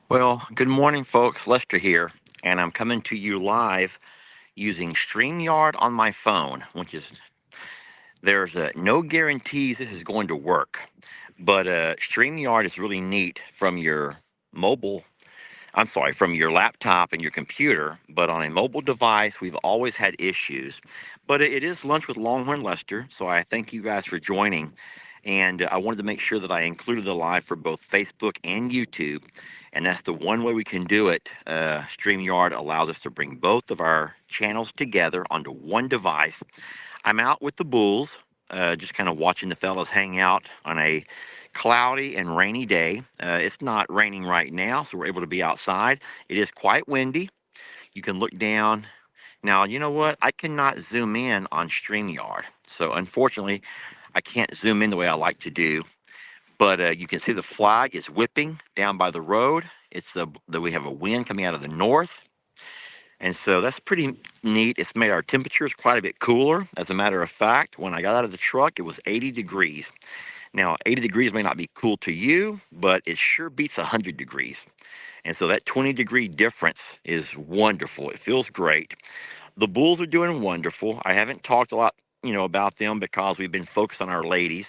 Well, good morning, folks. Lester here, and I'm coming to you live using StreamYard on my phone, which is there's no guarantees this is going to work, but StreamYard is really neat from your mobile. I'm sorry, from your laptop and your computer, but on a mobile device, we've always had issues. But it is Lunch with Longhorn Lester, so I thank you guys for joining. And I wanted to make sure that I included the live for both Facebook and YouTube. And that's the one way we can do it. StreamYard allows us to bring both of our channels together onto one device. I'm out with the bulls, just kind of watching the fellas hang out on a cloudy and rainy day. It's not raining right now, so we're able to be outside. It is quite windy. You can look down. Now, you know what? I cannot zoom in on StreamYard. So, unfortunately, I can't zoom in the way I like to do. But you can see the flag is whipping down by the road. It's we have a wind coming out of the north. And so that's pretty neat. It's made our temperatures quite a bit cooler. As a matter of fact, when I got out of the truck, it was 80 degrees. Now, 80 degrees may not be cool to you, but it sure beats 100 degrees. And so that 20-degree difference is wonderful. It feels great. The bulls are doing wonderful. I haven't talked a lot, about them because we've been focused on our ladies.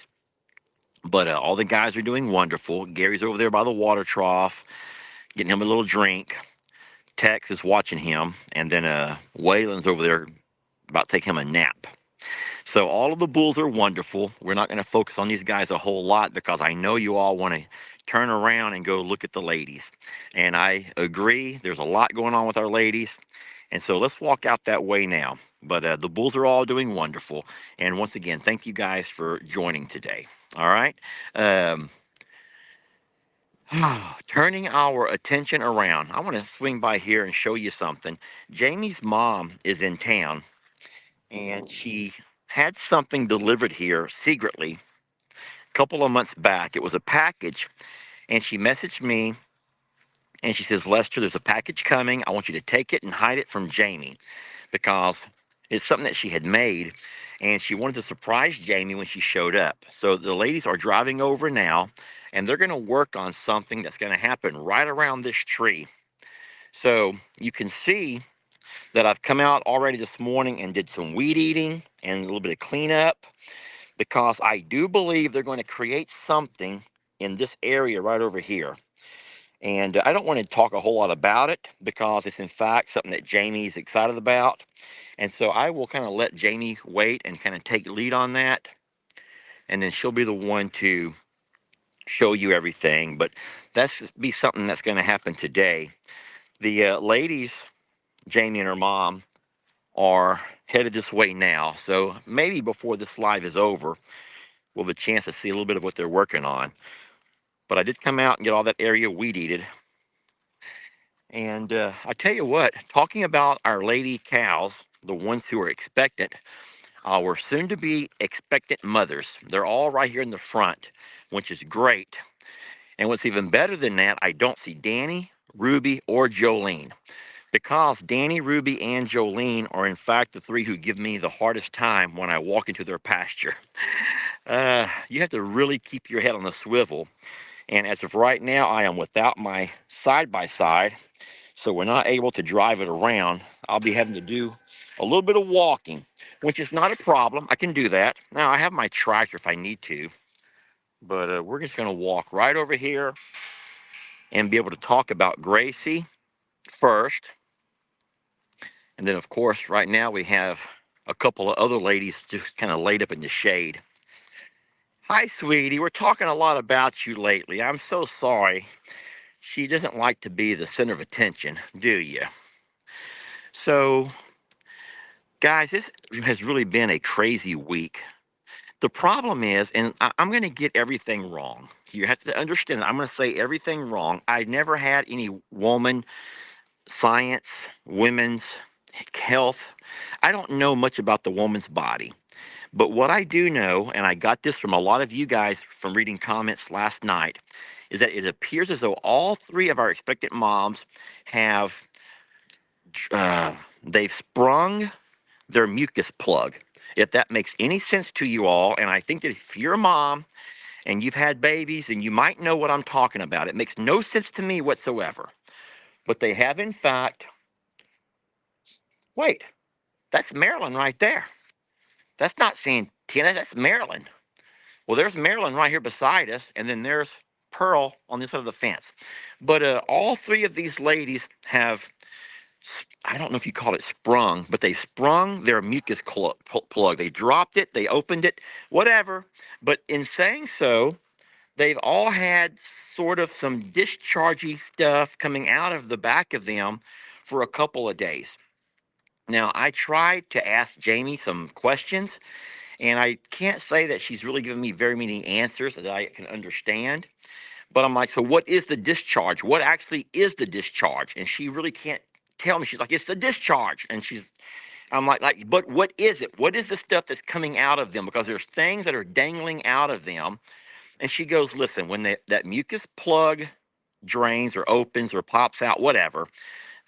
But all the guys are doing wonderful. Gary's over there by the water trough, getting him a little drink. Tex is watching him, and then Waylon's over there about to take him a nap. So all of the bulls are wonderful. We're not going to focus on these guys a whole lot because I know you all want to turn around and go look at the ladies. And I agree, there's a lot going on with our ladies. And so let's walk out that way now. But the bulls are all doing wonderful. And once again, thank you guys for joining today. All right. Um, Turning our attention around, I want to swing by here and show you something. Jamie's mom is in town, and she had something delivered here secretly a couple of months back. It was a package, and she messaged me and she says, Lester, there's a package coming. I want you to take it and hide it from Jamie because it's something that she had made, and she wanted to surprise Jamie when she showed up. So the ladies are driving over now, and they're going to work on something that's going to happen right around this tree. So you can see that I've come out already this morning and did some weed eating and a little bit of cleanup because I do believe they're going to create something in this area right over here. And I don't want to talk a whole lot about it because it's in fact something that Jamie's excited about. And so I will kind of let Jamie wait and kind of take lead on that. And then she'll be the one to show you everything. But that's be something that's going to happen today. The ladies, Jamie and her mom, are headed this way now. So maybe before this live is over, we'll have a chance to see a little bit of what they're working on. But I did come out and get all that area weed eated. And I tell you what, talking about our lady cows, the ones who are expectant, our soon to be expectant mothers, they're all right here in the front, which is great. And what's even better than that, I don't see Danny, Ruby, or Jolene. Because Danny, Ruby, and Jolene are in fact the three who give me the hardest time when I walk into their pasture. You have to really keep your head on the swivel. And as of right now, I am without my side by side, so we're not able to drive it around. I'll be having to do a little bit of walking, which is not a problem. I can do that. Now, I have my tractor if I need to, but we're just going to walk right over here and be able to talk about Gracie first. And then, of course, right now we have a couple of other ladies just kind of laid up in the shade. Hi, sweetie. We're talking a lot about you lately. I'm so sorry. She doesn't like to be the center of attention, do you? So, guys, this has really been a crazy week. The problem is, and I'm going to get everything wrong. You have to understand, I'm going to say everything wrong. I never had any woman science, women's health. I don't know much about the woman's body. But what I do know, and I got this from a lot of you guys from reading comments last night, is that it appears as though all three of our expectant moms have, uh, they've sprung their mucus plug. If that makes any sense to you all, and I think that if you're a mom and you've had babies, and you might know what I'm talking about. It makes no sense to me whatsoever. But they have, in fact, wait, that's Maryland right there. That's not Santana, that's Maryland. Well, there's Maryland right here beside us, and then there's Pearl on this side of the fence. But all three of these ladies have, I don't know if you call it sprung, but they sprung their mucus plug. They dropped it, they opened it, whatever. But in saying so, they've all had sort of some dischargy stuff coming out of the back of them for a couple of days. Now, I tried to ask Jamie some questions, and I can't say that she's really given me very many answers that I can understand. But I'm like, so what is the discharge? What actually is the discharge? And she really can't tell me. She's like, it's the discharge. And I'm like, but what is it? What is the stuff that's coming out of them? Because there's things that are dangling out of them. And she goes, listen, when that mucus plug drains or opens or pops out, whatever,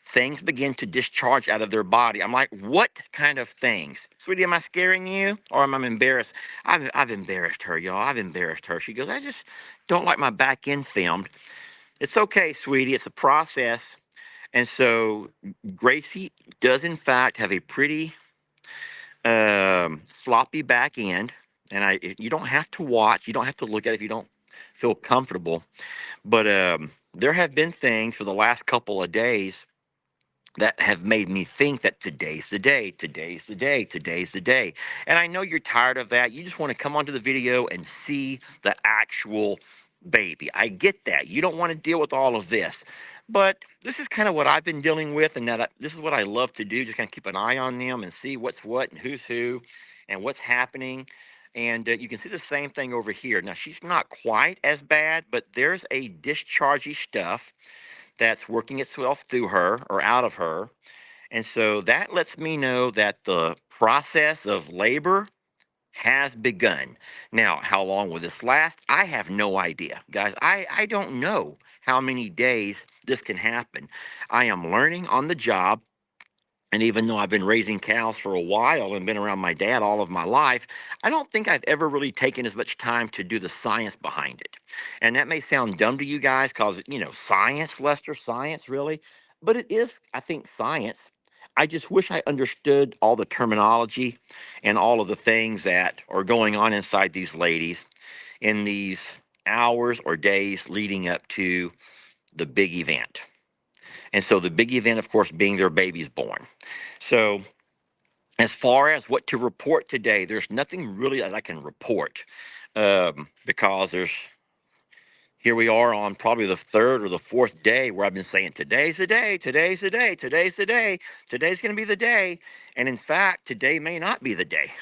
things begin to discharge out of their body. I'm like, what kind of things? Sweetie, am I scaring you or am I embarrassed? I've embarrassed her, y'all. I've embarrassed her. She goes, I just don't like my back end filmed. It's okay, sweetie. It's a process. And so Gracie does, in fact, have a pretty sloppy back end. And you don't have to watch. You don't have to look at it if you don't feel comfortable. But there have been things for the last couple of days that have made me think that today's the day, today's the day, today's the day. And I know you're tired of that. You just want to come onto the video and see the actual baby. I get that. You don't want to deal with all of this. But this is kind of what I've been dealing with, and this is what I love to do, just kind of keep an eye on them and see what's what and who's who and what's happening. And you can see the same thing over here. Now, she's not quite as bad, but there's a dischargy stuff that's working itself through her or out of her. And so that lets me know that the process of labor has begun. Now, how long will this last? I have no idea. Guys, I don't know how many days this can happen. I am learning on the job. And even though I've been raising cows for a while and been around my dad all of my life, I don't think I've ever really taken as much time to do the science behind it. And that may sound dumb to you guys because, science, Lester, science, really. But it is, I think, science. I just wish I understood all the terminology and all of the things that are going on inside these ladies in these hours or days leading up to the big event. And so the big event, of course, being their baby's born. So as far as what to report today, there's nothing really that I can report because here we are on probably the third or the fourth day where I've been saying, today's the day, today's the day, today's the day, today's going to be the day. And in fact, today may not be the day.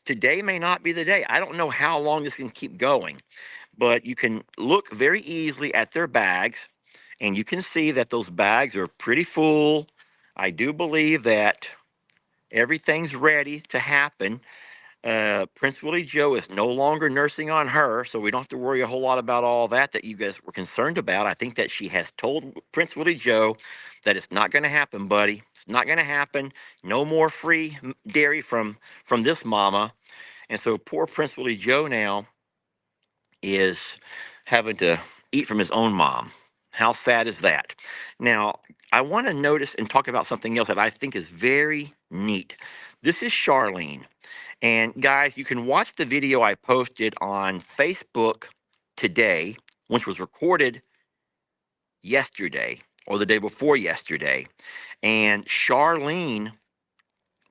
Today may not be the day. I don't know how long this can keep going, but you can look very easily at their bags and you can see that those bags are pretty full. I do believe that everything's ready to happen. Prince Willie Joe is no longer nursing on her, so we don't have to worry a whole lot about all that you guys were concerned about. I think that she has told Prince Willie Joe that it's not going to happen, buddy. It's not going to happen. No more free dairy from this mama. And so poor Prince Willie Joe now is having to eat from his own mom. How sad is that? Now, I want to notice and talk about something else that I think is very neat. This is Charlene. And guys, you can watch the video I posted on Facebook today, which was recorded yesterday or the day before yesterday. And Charlene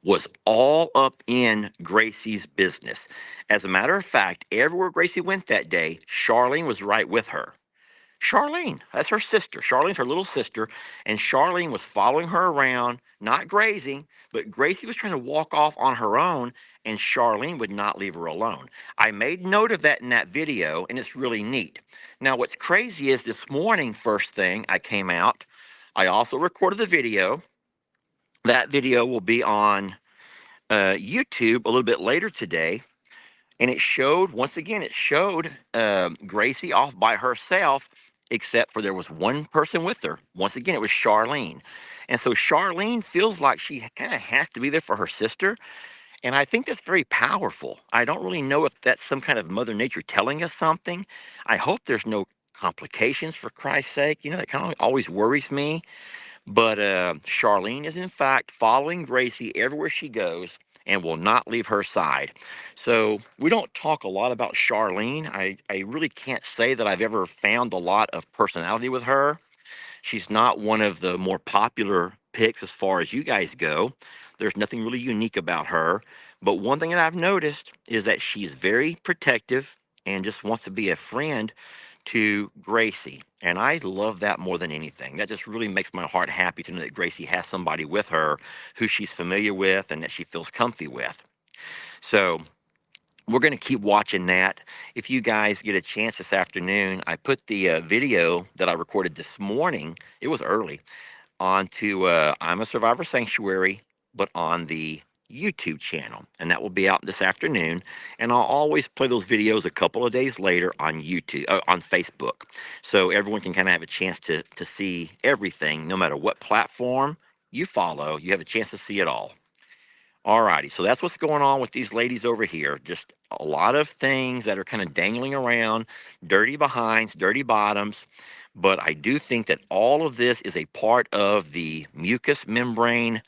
was all up in Gracie's business. As a matter of fact, everywhere Gracie went that day, Charlene was right with her. Charlene, that's her sister. Charlene's her little sister, and Charlene was following her around, not grazing, but Gracie was trying to walk off on her own, and Charlene would not leave her alone. I made note of that in that video, and it's really neat. Now, what's crazy is this morning, first thing I came out, I also recorded the video. That video will be on YouTube a little bit later today. And it showed, once again, Gracie off by herself, except for there was one person with her. Once again, it was Charlene. And so Charlene feels like she kind of has to be there for her sister. And I think that's very powerful. I don't really know if that's some kind of Mother Nature telling us something. I hope there's no complications, for Christ's sake. You know, that kind of always worries me. But Charlene is, in fact, following Gracie everywhere she goes and will not leave her side. So we don't talk a lot about Charlene. I really can't say that I've ever found a lot of personality with her. She's not one of the more popular picks as far as you guys go. There's nothing really unique about her. But one thing that I've noticed is that she's very protective and just wants to be a friend to Gracie. And I love that more than anything. That just really makes my heart happy to know that Gracie has somebody with her who she's familiar with and that she feels comfy with. So we're going to keep watching that. If you guys get a chance this afternoon, I put the video that I recorded this morning, it was early, onto I'm a Survivor Sanctuary, but on the YouTube channel. And that will be out this afternoon. And I'll always play those videos a couple of days later on YouTube, on Facebook. So everyone can kind of have a chance to see everything, no matter what platform you follow, you have a chance to see it all. Alrighty, so that's what's going on with these ladies over here. Just a lot of things that are kind of dangling around, dirty behinds, dirty bottoms. But I do think that all of this is a part of the mucous membrane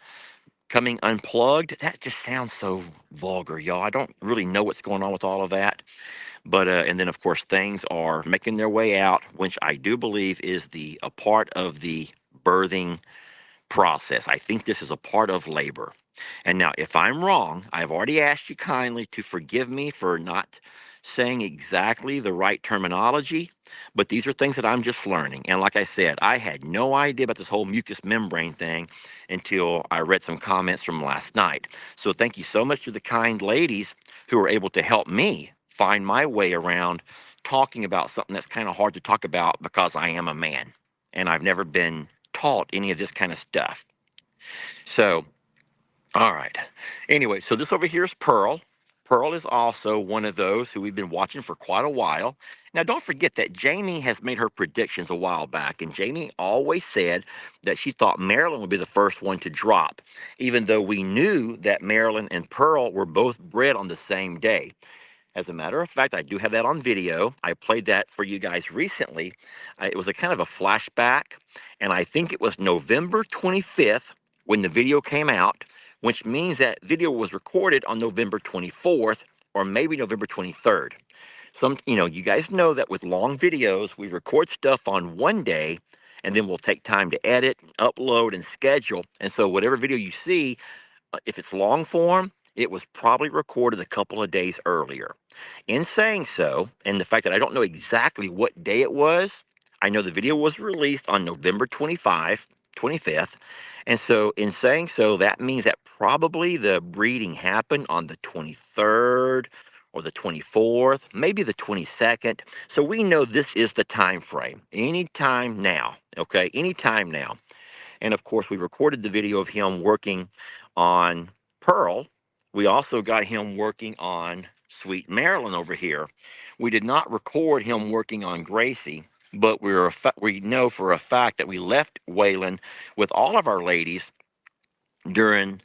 coming unplugged. That just sounds so vulgar, y'all. I don't really know what's going on with all of that. But and then of course things are making their way out, which I do believe is a part of the birthing process. I think this is a part of labor. And now, if I'm wrong, I've already asked you kindly to forgive me for not saying exactly the right terminology, but these are things that I'm just learning. And like I said, I had no idea about this whole mucous membrane thing until I read some comments from last night. So thank you so much to the kind ladies who were able to help me find my way around talking about something that's kind of hard to talk about because I am a man and I've never been taught any of this kind of stuff. So, all right. Anyway, so this over here is Pearl. Pearl is also one of those who we've been watching for quite a while. Now, don't forget that Jamie has made her predictions a while back, and Jamie always said that she thought Marilyn would be the first one to drop, even though we knew that Marilyn and Pearl were both bred on the same day. As a matter of fact, I do have that on video. I played that for you guys recently. It was a kind of a flashback, and I think it was November 25th when the video came out, which means that video was recorded on November 24th or maybe November 23rd. You guys know that with long videos, we record stuff on one day, and then we'll take time to edit, upload, and schedule. And so whatever video you see, if it's long form, it was probably recorded a couple of days earlier. In saying so, and the fact that I don't know exactly what day it was, I know the video was released on November 25th. And so, in saying so, that means that probably the breeding happened on the 23rd or the 24th, maybe the 22nd. So we know this is the time frame. Anytime now, okay? Anytime now. And of course, we recorded the video of him working on Pearl. We also got him working on Sweet Marilyn over here. We did not record him working on Gracie, but we know for a fact that we left Waylon with all of our ladies during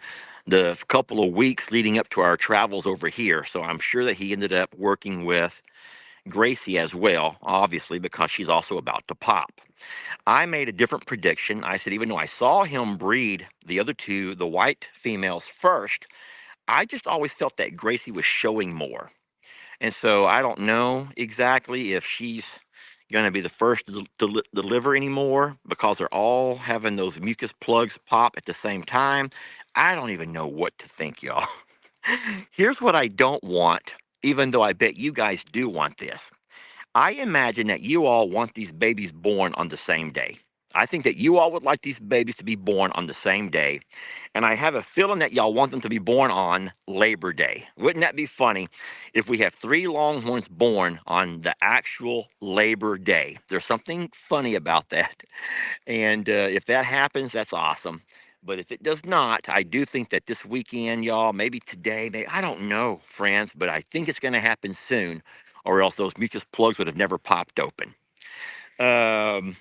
the couple of weeks leading up to our travels over here. So I'm sure that he ended up working with Gracie as well, obviously, because she's also about to pop. I made a different prediction. I said, even though I saw him breed the other two, the white females first, I just always felt that Gracie was showing more. And so I don't know exactly if she's going to be the first to deliver anymore because they're all having those mucus plugs pop at the same time. I don't even know what to think, y'all. Here's what I don't want, even though I bet you guys do want this. I imagine that you all want these babies born on the same day. I think that you all would like these babies to be born on the same day. And I have a feeling that y'all want them to be born on Labor Day. Wouldn't that be funny if we have three Longhorns born on the actual Labor Day? There's something funny about that. And if that happens, that's awesome. But if it does not, I do think that this weekend, y'all, maybe today, maybe, I don't know, friends, but I think it's going to happen soon, or else those mucus plugs would have never popped open. Um,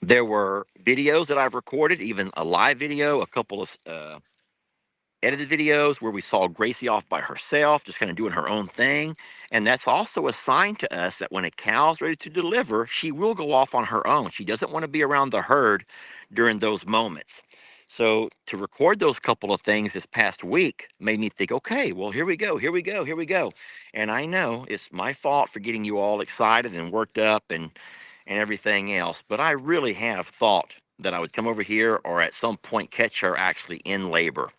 there were videos that I've recorded, even a live video, a couple of edited videos where we saw Gracie off by herself, just kind of doing her own thing. And that's also a sign to us that when a cow's ready to deliver, she will go off on her own. She doesn't want to be around the herd during those moments. So to record those couple of things this past week made me think, okay, well, here we go, here we go, here we go. And I know it's my fault for getting you all excited and worked up and everything else, but I really have thought that I would come over here or at some point catch her actually in labor.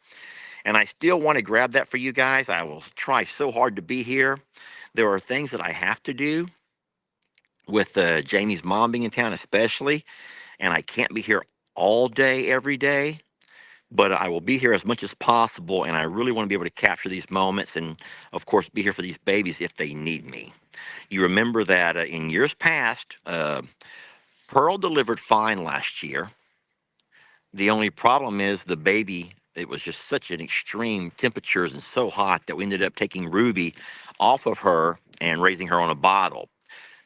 And I still want to grab that for you guys. I will try so hard to be here. There are things that I have to do with Jamie's mom being in town, especially, and I can't be here all day, every day. But I will be here as much as possible, and I really want to be able to capture these moments and, of course, be here for these babies if they need me. You remember that in years past, Pearl delivered fine last year. The only problem is the baby, it was just such an extreme temperatures and so hot that we ended up taking Ruby off of her and raising her on a bottle.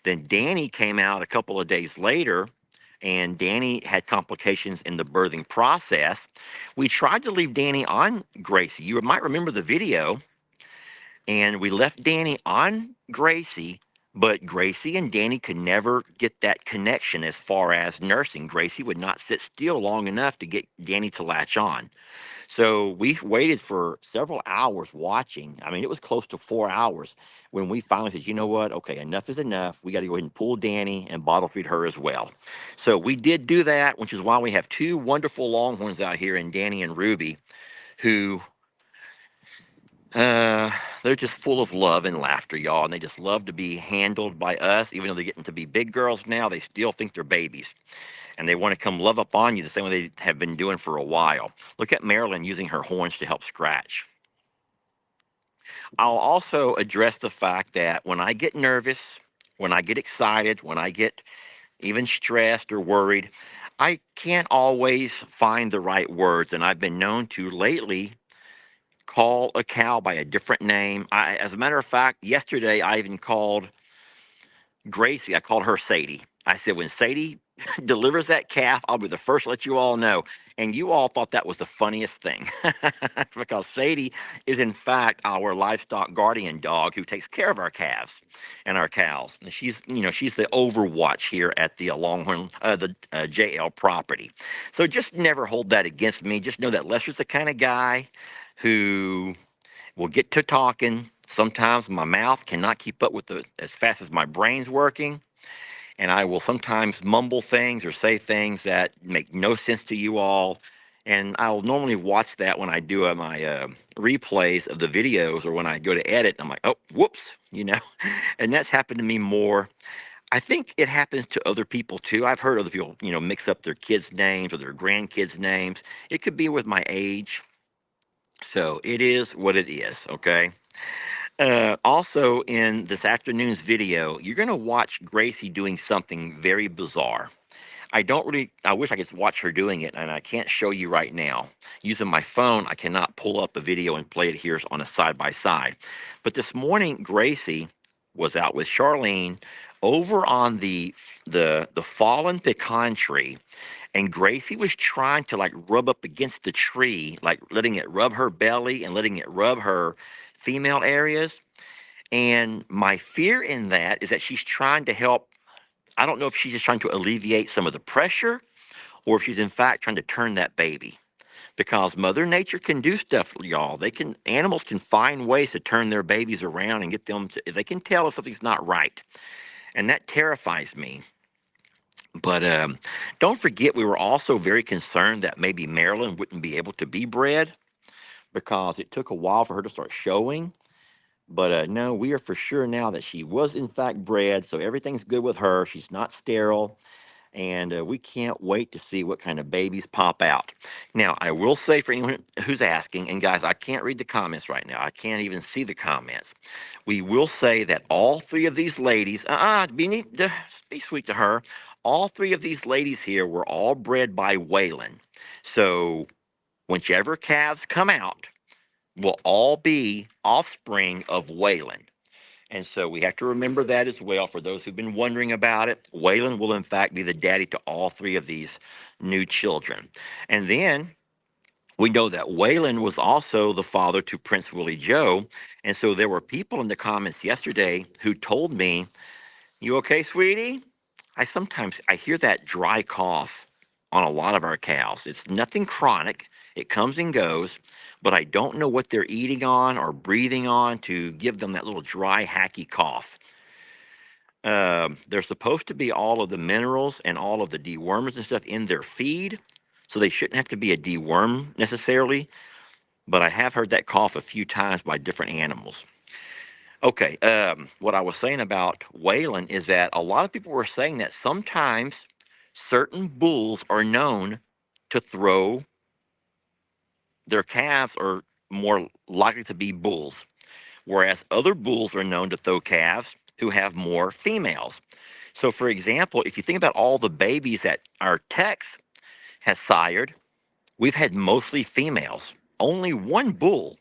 Then Danny came out a couple of days later, and Danny had complications in the birthing process. We tried to leave Danny on Gracie. You might remember the video, and we left Danny on Gracie, but Gracie and Danny could never get that connection as far as nursing. Gracie would not sit still long enough to get Danny to latch on. So we waited for several hours watching. I mean, it was close to 4 hours when we finally said, you know what? Okay, enough is enough. We got to go ahead and pull Danny and bottle feed her as well. So we did do that, which is why we have two wonderful longhorns out here in Danny and Ruby, who uh, they're just full of love and laughter, y'all, and they just love to be handled by us. Even though they're getting to be big girls now, they still think they're babies, and they want to come love up on you the same way they have been doing for a while. Look at Marilyn using her horns to help scratch. I'll also address the fact that when I get nervous, when I get excited, when I get even stressed or worried, I can't always find the right words, and I've been known to lately call a cow by a different name. As a matter of fact, yesterday I even called Gracie. I called her Sadie. I said, when Sadie delivers that calf, I'll be the first to let you all know. And you all thought that was the funniest thing because Sadie is, in fact, our livestock guardian dog who takes care of our calves and our cows. And she's the overwatch here at the Longhorn, the JL property. So just never hold that against me. Just know that Lester's the kind of guy who will get to talking. Sometimes my mouth cannot keep up with as fast as my brain's working, and I will sometimes mumble things or say things that make no sense to you all. And I'll normally watch that when I do my replays of the videos or when I go to edit. I'm like, oh, whoops, and that's happened to me more. I think it happens to other people too. I've heard other people, mix up their kids' names or their grandkids' names. It could be with my age. So it is what it is, okay? Also, in this afternoon's video, you're going to watch Gracie doing something very bizarre. I wish I could watch her doing it, and I can't show you right now. Using my phone, I cannot pull up a video and play it here on a side by side. But this morning, Gracie was out with Charlene over on the fallen pecan tree, and Gracie was trying to like rub up against the tree, like letting it rub her belly and letting it rub her female areas. And my fear in that is that she's trying to help. I don't know if she's just trying to alleviate some of the pressure or if she's in fact trying to turn that baby. Because Mother Nature can do stuff, y'all. Animals can find ways to turn their babies around and get them to, they can tell if something's not right. And that terrifies me. But don't forget, we were also very concerned that maybe Marilyn wouldn't be able to be bred because it took a while for her to start showing. But no, we are for sure now that she was in fact bred, so everything's good with her. She's not sterile, and we can't wait to see what kind of babies pop out. Now, I will say for anyone who's asking, and guys, I can't read the comments right now. I can't even see the comments. We will say that all three of these ladies, be sweet to her. All three of these ladies here were all bred by Waylon. So, whichever calves come out will all be offspring of Waylon. And so we have to remember that as well for those who've been wondering about it. Waylon will, in fact, be the daddy to all three of these new children. And then We know that Waylon was also the father to Prince Willie Joe. And so there were people in the comments yesterday who told me, "You okay, sweetie?" I hear that dry cough on a lot of our cows. It's nothing chronic. It comes and goes, but I don't know what they're eating on or breathing on to give them that little dry, hacky cough. They're supposed to be all of the minerals and all of the dewormers and stuff in their feed, so they shouldn't have to be a deworm necessarily. But I have heard that cough a few times by different animals. Okay, what I was saying about Waylon is that a lot of people were saying that sometimes certain bulls are known to throw their calves are more likely to be bulls, whereas other bulls are known to throw calves who have more females. So, for example, if you think about all the babies that our Tex has sired, we've had mostly females, only one bull.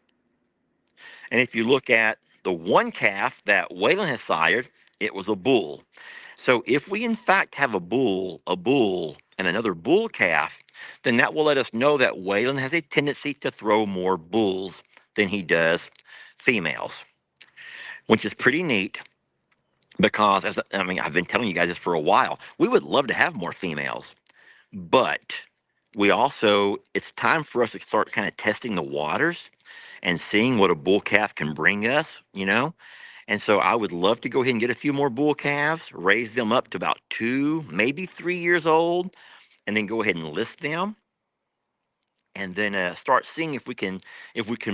And if you look at the one calf that Waylon has sired, it was a bull. So if we in fact have a bull, and another bull calf, then that will let us know that Waylon has a tendency to throw more bulls than he does females, which is pretty neat because, I've been telling you guys this for a while. We would love to have more females, but it's time for us to start kind of testing the waters and seeing what a bull calf can bring us. And so I would love to go ahead and get a few more bull calves, raise them up to about 2, maybe 3 years old, and then go ahead and list them, and then start seeing if we can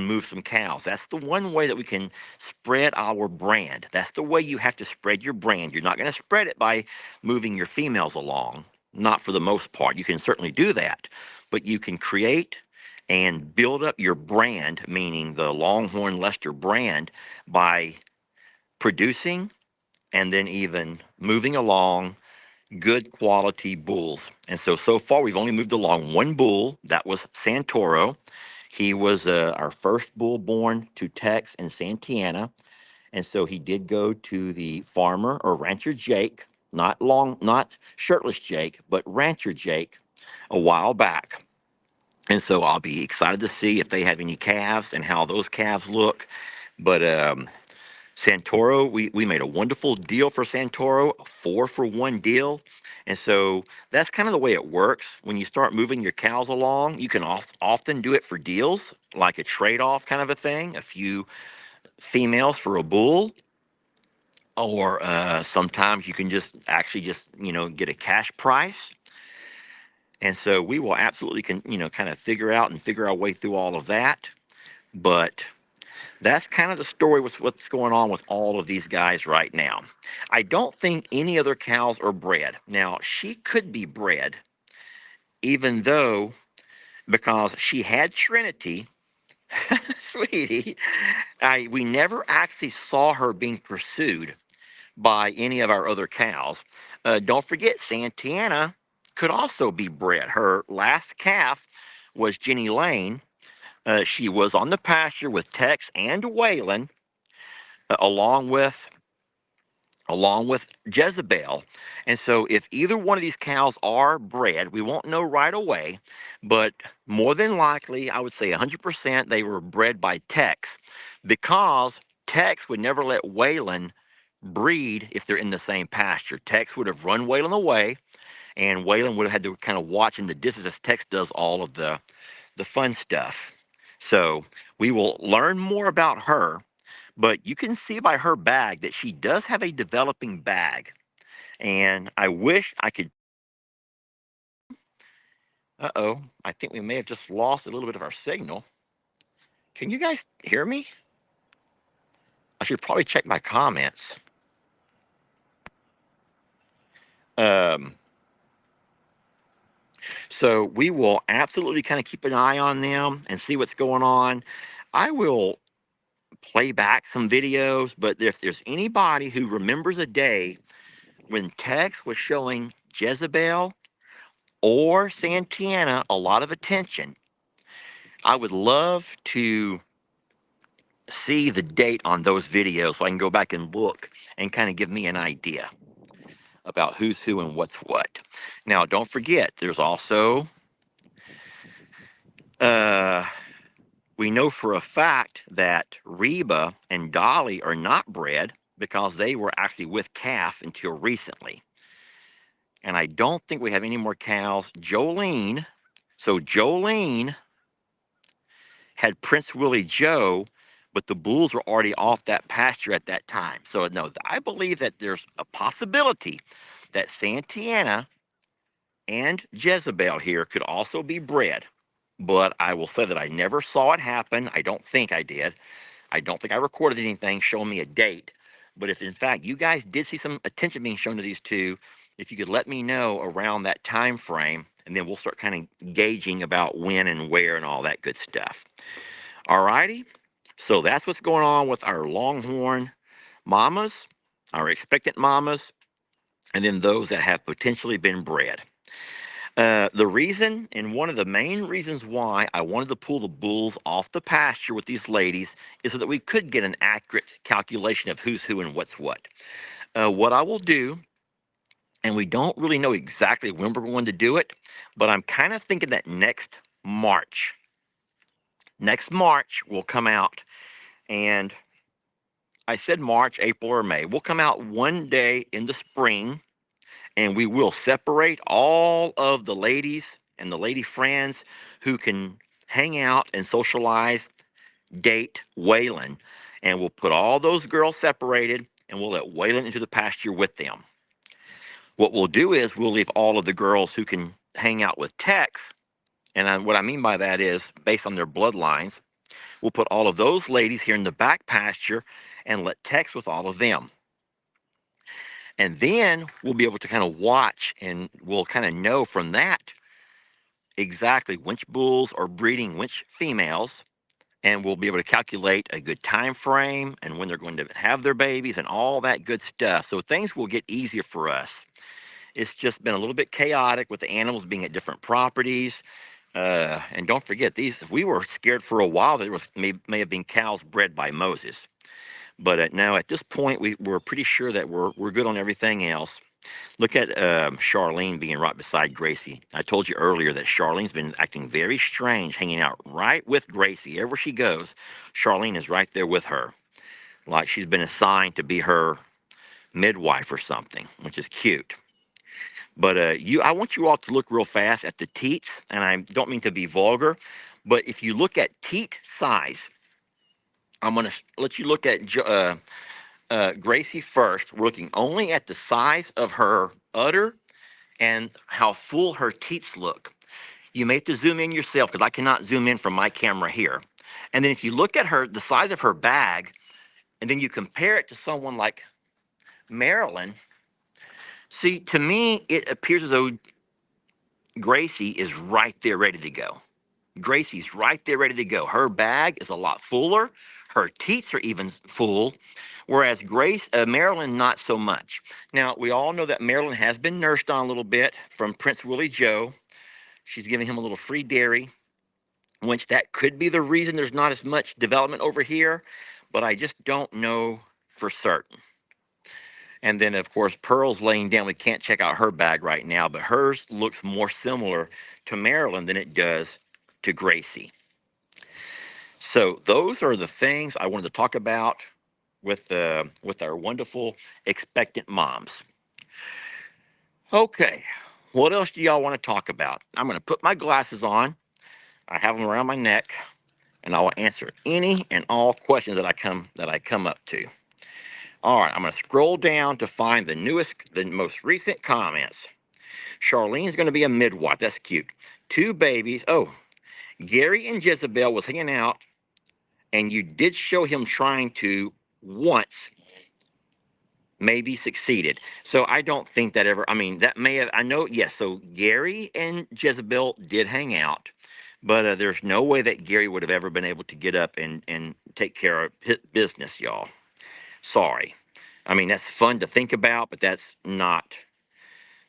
move some cows. That's the one way that we can spread our brand. That's the way you have to spread your brand. You're not going to spread it by moving your females along. Not for the most part. You can certainly do that, but you can create and build up your brand, meaning the Longhorn Lester brand, by producing and then even moving along good quality bulls. And so far, we've only moved along one bull. That was Santoro. He was our first bull born to Tex and Santana. And so he did go to the farmer or rancher Jake, not shirtless Jake, but rancher Jake a while back. And so I'll be excited to see if they have any calves and how those calves look. But Santoro, we made a wonderful deal for Santoro, a 4-for-1 deal. And so that's kind of the way it works. When you start moving your cows along, you can often do it for deals, like a trade-off kind of a thing, a few females for a bull, or sometimes you can just get a cash price. And so we will absolutely kind of figure our way through all of that. But that's kind of the story with what's going on with all of these guys right now. I don't think any other cows are bred. Now, she could be bred, even though, because she had Trinity, sweetie, we never actually saw her being pursued by any of our other cows. Don't forget, Santana could also be bred. Her last calf was Jenny Lane. She was on the pasture with Tex and Waylon, along with Jezebel. And so, if either one of these cows are bred, we won't know right away, but more than likely, I would say 100% they were bred by Tex, because Tex would never let Waylon breed if they're in the same pasture. Tex would have run Waylon away, and Waylon would have had to kind of watch in the distance as Tex does all of the fun stuff. So, we will learn more about her, but you can see by her bag that she does have a developing bag. And I wish I could. Uh-oh, I think we may have just lost a little bit of our signal. Can you guys hear me? I should probably check my comments. Um, so we will absolutely kind of keep an eye on them and see what's going on. I will play back some videos, but if there's anybody who remembers a day when Tex was showing Jezebel or Santana a lot of attention, I would love to see the date on those videos so I can go back and look and kind of give me an idea about who's who and what's what. Now, don't forget, there's also Uh, we know for a fact that Reba and Dolly are not bred because they were actually with calf until recently. And I don't think we have any more cows. Jolene had Prince Willie Joe, but the bulls were already off that pasture at that time. So no, I believe that there's a possibility that Santana and Jezebel here could also be bred. But I will say that I never saw it happen. I don't think I did. I don't think I recorded anything showing me a date. But if in fact you guys did see some attention being shown to these two, if you could let me know around that time frame, and then we'll start kind of gauging about when and where and all that good stuff. All righty. So that's what's going on with our Longhorn mamas, our expectant mamas, and then those that have potentially been bred. The reason, and one of the main reasons why I wanted to pull the bulls off the pasture with these ladies is so that we could get an accurate calculation of who's who and what's what. What I will do, and we don't really know exactly when we're going to do it, but I'm kind of thinking that next March will come out, and I said March, April, or May. We'll come out one day in the spring, and we will separate all of the ladies and the lady friends who can hang out and socialize, date Waylon, and we'll put all those girls separated, and we'll let Waylon into the pasture with them. What we'll do is we'll leave all of the girls who can hang out with Tex, and what I mean by that is based on their bloodlines, we'll put all of those ladies here in the back pasture and let Tex with all of them. And then we'll be able to kind of watch, and we'll kind of know from that exactly which bulls are breeding which females, and we'll be able to calculate a good time frame and when they're going to have their babies and all that good stuff. So things will get easier for us. It's just been a little bit chaotic with the animals being at different properties. And don't forget, we were scared for a while that there may have been cows bred by Moses. But now at this point, we're pretty sure that we're good on everything else. Look at Charlene being right beside Gracie. I told you earlier that Charlene's been acting very strange, hanging out right with Gracie. Everywhere she goes, Charlene is right there with her, like she's been assigned to be her midwife or something, which is cute. But I want you all to look real fast at the teats, and I don't mean to be vulgar, but if you look at teat size, I'm going to let you look at Gracie first. We're looking only at the size of her udder and how full her teats look. You may have to zoom in yourself because I cannot zoom in from my camera here. And then if you look at the size of her bag, and then you compare it to someone like Marilyn, see, to me, it appears as though Gracie is right there ready to go. Gracie's right there ready to go. Her bag is a lot fuller. Her teats are even full, whereas Marilyn, not so much. Now, we all know that Marilyn has been nursed on a little bit from Prince Willie Joe. She's giving him a little free dairy, which that could be the reason there's not as much development over here, but I just don't know for certain. And then, of course, Pearl's laying down. We can't check out her bag right now, but hers looks more similar to Marilyn than it does to Gracie. So those are the things I wanted to talk about with our wonderful expectant moms. Okay, what else do y'all want to talk about? I'm going to put my glasses on. I have them around my neck, and I will answer any and all questions that I come up to. All right, I'm going to scroll down to find the most recent comments. Charlene's going to be a midwife. That's cute. 2 babies. Oh, Gary and Jezebel was hanging out, and you did show him trying to once, maybe succeeded. So I don't think that ever, I mean, that may have, I know, yes. So Gary and Jezebel did hang out, but there's no way that Gary would have ever been able to get up and take care of his business, y'all. Sorry. I mean, that's fun to think about, but that's not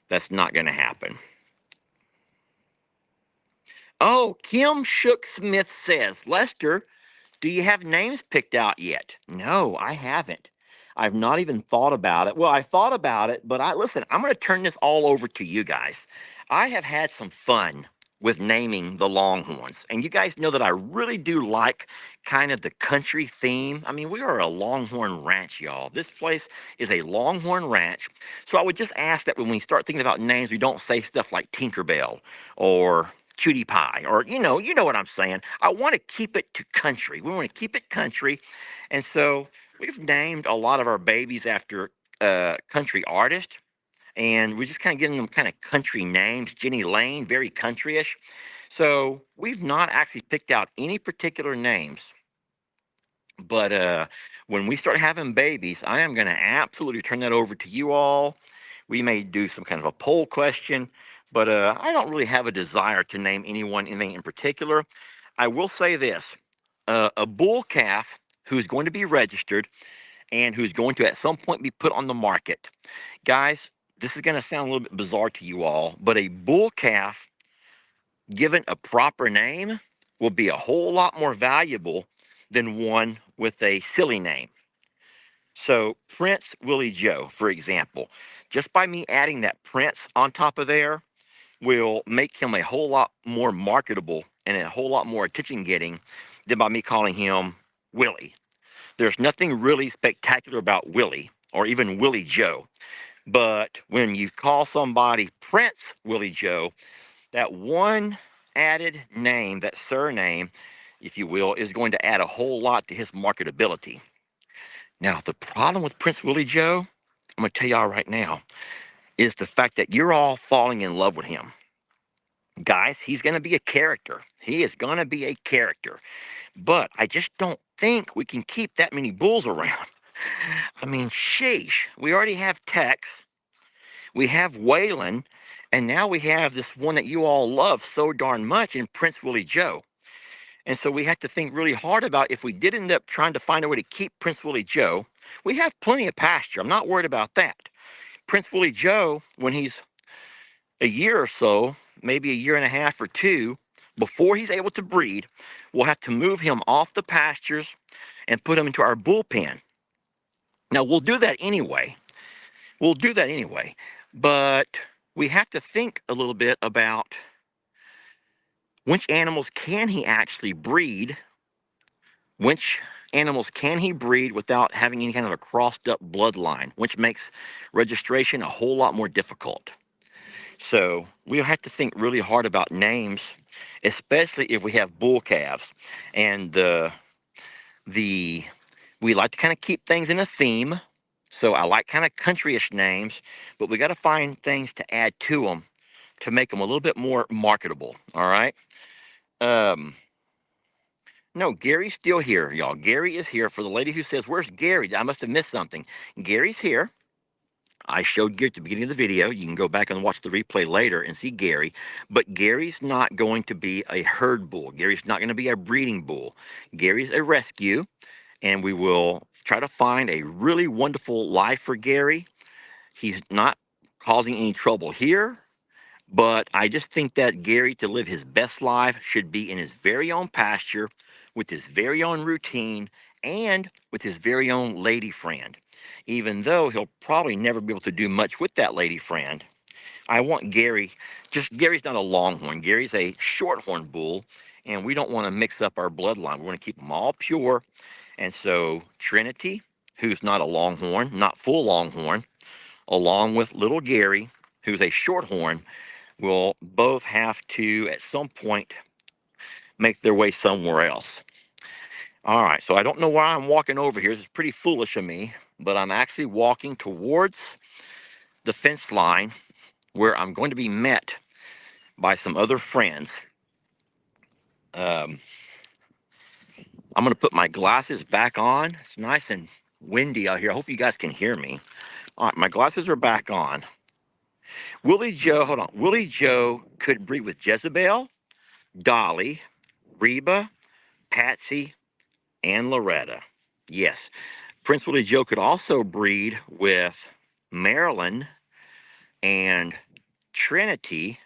going to happen. Oh, Kim Shook Smith says, Lester, do you have names picked out yet? No, I haven't. I've not even thought about it. Well, I thought about it, but listen, I'm going to turn this all over to you guys. I have had some fun with naming the Longhorns. And you guys know that I really do like kind of the country theme. I mean, we are a Longhorn ranch, y'all. This place is a Longhorn ranch. So I would just ask that when we start thinking about names, we don't say stuff like Tinkerbell or Cutie Pie, or you know what I'm saying. I want to keep it to country. We want to keep it country. And so we've named a lot of our babies after country artists, and we're just kind of giving them kind of country names. Jenny Lane, very countryish. So we've not actually picked out any particular names, but when we start having babies, I am going to absolutely turn that over to you all. We may do some kind of a poll question, but I don't really have a desire to name anything in particular. I will say this: a bull calf who's going to be registered and who's going to at some point be put on the market. Guys, this is going to sound a little bit bizarre to you all, but a bull calf given a proper name will be a whole lot more valuable than one with a silly name. So, Prince Willie Joe, for example, just by me adding that Prince on top of there will make him a whole lot more marketable and a whole lot more attention getting than by me calling him Willie. There's nothing really spectacular about Willie or even Willie Joe. But when you call somebody Prince Willie Joe, that one added name, that surname, if you will, is going to add a whole lot to his marketability. Now, the problem with Prince Willie Joe, I'm going to tell y'all right now, is the fact that you're all falling in love with him. Guys, he's going to be a character. He is going to be a character. But I just don't think we can keep that many bulls around. I mean, sheesh. We already have Tex. We have Waylon. And now we have this one that you all love so darn much in Prince Willie Joe. And so we have to think really hard about if we did end up trying to find a way to keep Prince Willie Joe. We have plenty of pasture. I'm not worried about that. Prince Willie Joe, when he's a year or so, maybe a year and a half or two, before he's able to breed, we'll have to move him off the pastures and put him into our bullpen. Now, we'll do that anyway. We'll do that anyway. But we have to think a little bit about which animals can he actually breed, which animals can he breed without having any kind of a crossed up bloodline, which makes registration a whole lot more difficult. So we'll have to think really hard about names, especially if we have bull calves. And we like to kind of keep things in a theme. So I like kind of countryish names, but we got to find things to add to them to make them a little bit more marketable. All right. No, Gary's still here, y'all. Gary is here. For the lady who says, "Where's Gary?" I must have missed something. Gary's here. I showed Gary at the beginning of the video. You can go back and watch the replay later and see Gary. But Gary's not going to be a herd bull. Gary's not going to be a breeding bull. Gary's a rescue, and we will try to find a really wonderful life for Gary. He's not causing any trouble here, but I just think that Gary, to live his best life, should be in his very own pasture, with his very own routine, and with his very own lady friend. Even though he'll probably never be able to do much with that lady friend, I want Gary, Gary's not a longhorn. Gary's a shorthorn bull, and we don't want to mix up our bloodline. We want to keep them all pure. And so Trinity, who's not a longhorn, not full longhorn, along with little Gary, who's a shorthorn, will both have to, at some point, make their way somewhere else. All right, so I don't know why I'm walking over here. This is pretty foolish of me, but I'm actually walking towards the fence line where I'm going to be met by some other friends. Um, I'm going to put my glasses back on. It's nice and windy out here. I hope you guys can hear me. All right, my glasses are back on. Willie Joe, hold on. Willie Joe could breed with Jezebel, Dolly, Reba, Patsy, and Loretta. Yes, Prince Willie Joe could also breed with Marilyn and Trinity